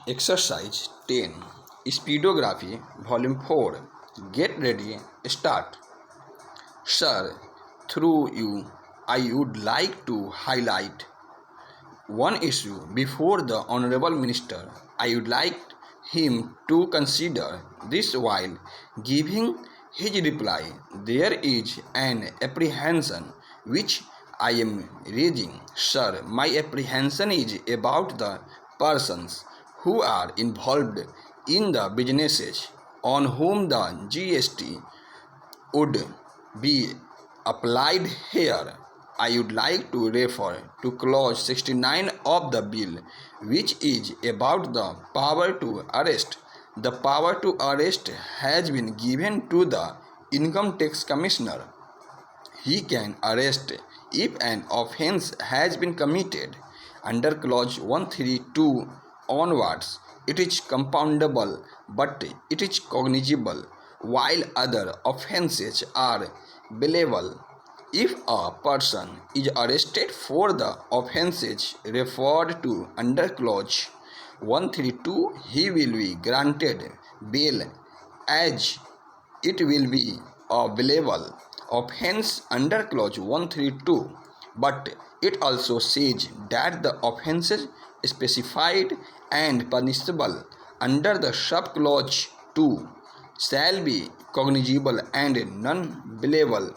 Exercise 10. Speedography Volume 4. Get ready. Start. Sir, through you, I would like to highlight one issue before the Honorable Minister. I would like him to consider this while giving his reply. There is an apprehension which I am raising. Sir, my apprehension is about the persons who are involved in the businesses on whom the GST would be applied here. I would like to refer to clause 69 of the bill, which is about the power to arrest. The power to arrest has been given to the Income Tax Commissioner. He can arrest if an offence has been committed. Under clause 132 onwards, it is compoundable, but it is cognizable, while other offences are bailable. If a person is arrested for the offences referred to under clause 132, he will be granted bail, as it will be a bailable offence under clause 132, but it also says that the offences specified and punishable under the subclause 2 shall be cognizable and non-bailable.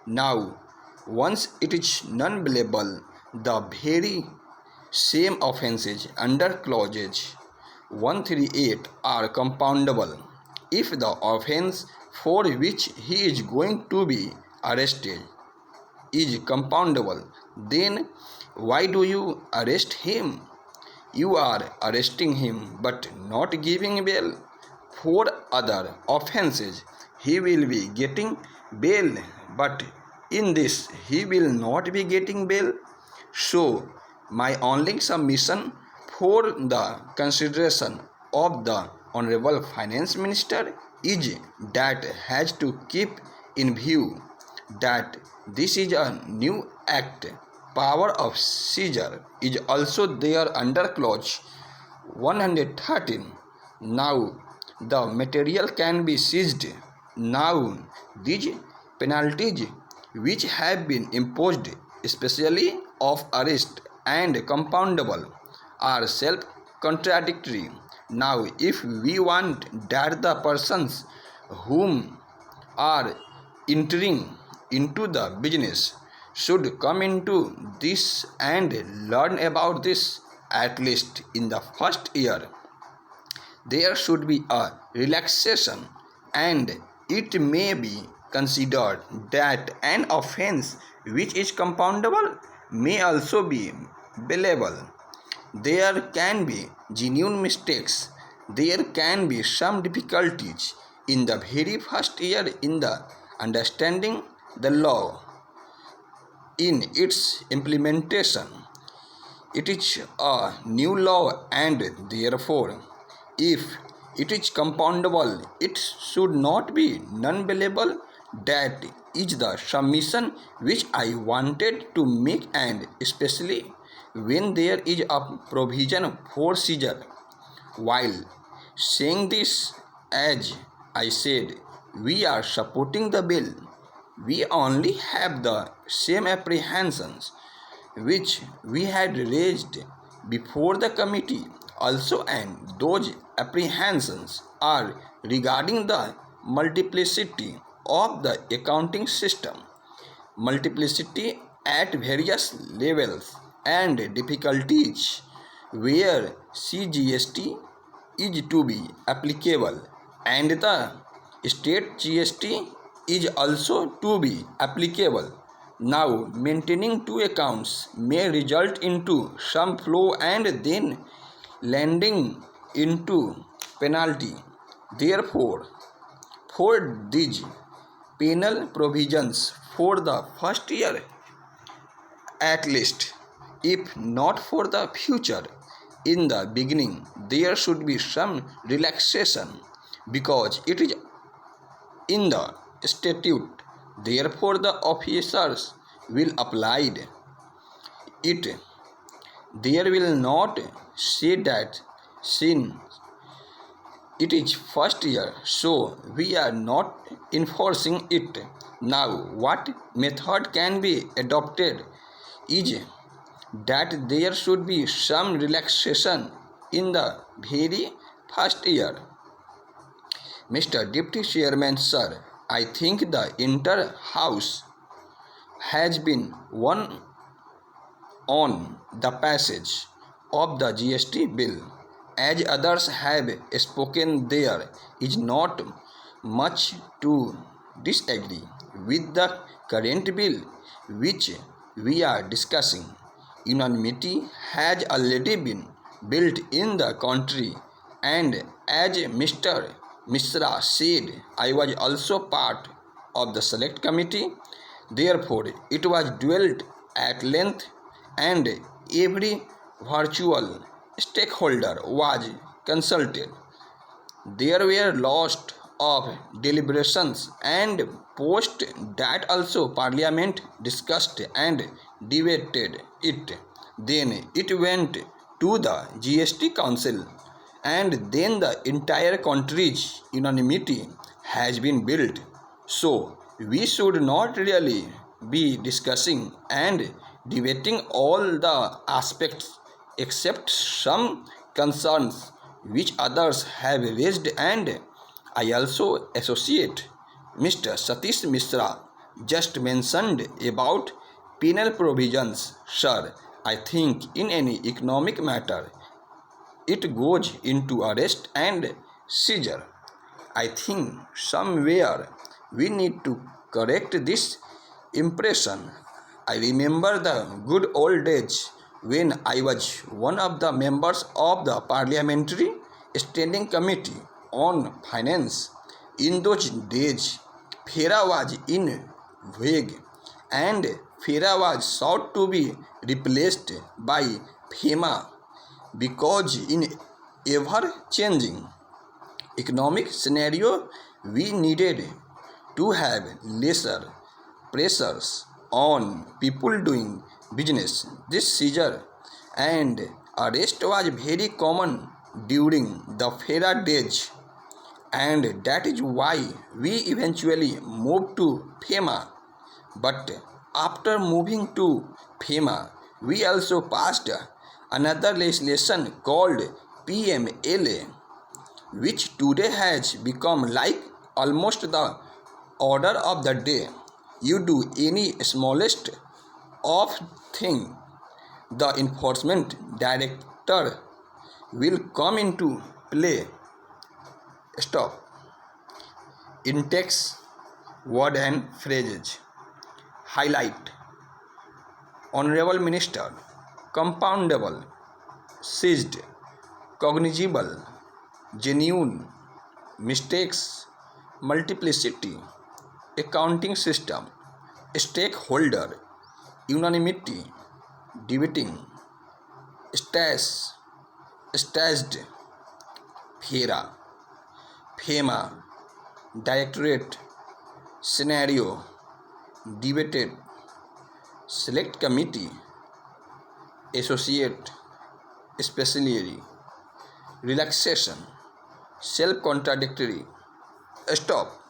Now, once it is non-bailable, the very same offences under clauses 138 are compoundable. If the offence for which he is going to be arrested is compoundable, then why do you arrest him? You are arresting him but not giving bail. For other offences, he will be getting bail, but in this he will not be getting bail. So, my only submission for the consideration of the Honorable Finance Minister is that has to keep in view that this is a new act. Power of seizure is also there under clause 113. Now the material can be seized. Now these penalties which have been imposed, especially of arrest and compoundable, are self-contradictory. Now if we want that the persons whom are entering into the business should come into this and learn about this at least in the first year, there should be a relaxation, and it may be considered that an offence which is compoundable may also be bailable. There can be genuine mistakes. There can be some difficulties in the very first year in the understanding the law, in its implementation. It is a new law, and therefore, if it is compoundable, it should not be non-bailable. That is the submission which I wanted to make, and especially when there is a provision for seizure. While saying this, as I said, we are supporting the bill. We only have the same apprehensions which we had raised before the committee also, and those apprehensions are regarding the multiplicity of the accounting system, multiplicity at various levels, and difficulties where CGST is to be applicable and the state GST is also to be applicable. Now, maintaining two accounts may result into some flow and then landing into penalty. Therefore, for these penal provisions for the first year at least, if not for the future, in the beginning there should be some relaxation, because it is in the statute. Therefore, the officers will apply it. There will not say that since it is first year, so we are not enforcing it. Now, what method can be adopted is that there should be some relaxation in the very first year. Mr. Deputy Chairman, sir, I think the entire House has been one on the passage of the GST bill. As others have spoken, there is not much to disagree with the current bill which we are discussing. Unanimity has already been built in the country, and as Mr. Mishra said, I was also part of the select committee. Therefore, it was dwelt at length, and every virtual stakeholder was consulted. There were lots of deliberations and post that also Parliament discussed and debated it. Then it went to the GST Council, and then the entire country's unanimity has been built. So we should not really be discussing and debating all the aspects except some concerns which others have raised, and I also associate Mr. Satish Mishra just mentioned about penal provisions. Sir, I think in any economic matter it goes into arrest and seizure. I think somewhere we need to correct this impression. I remember the good old days when I was one of the members of the Parliamentary Standing Committee on Finance. In those days, FERA was in vague, and FERA was sought to be replaced by FEMA because in ever-changing economic scenario we needed to have lesser pressures on people doing business. This seizure and arrest was very common during the FERA days, and that is why we eventually moved to FEMA. But after moving to FEMA, we also passed another legislation called PMLA, which today has become like almost the order of the day. You do any smallest of thing, the enforcement director will come into play. Stop. Index, word and phrases. Highlight. Honorable Minister. Compoundable. Seized. Cognizable. Genuine. Mistakes. Multiplicity. Accounting system. Stakeholder. Unanimity. Debating. Stash. Stashed. FERA. FEMA. Directorate. Scenario. Debated. Select committee. Associate. Specially. Relaxation. Self-contradictory. Stop.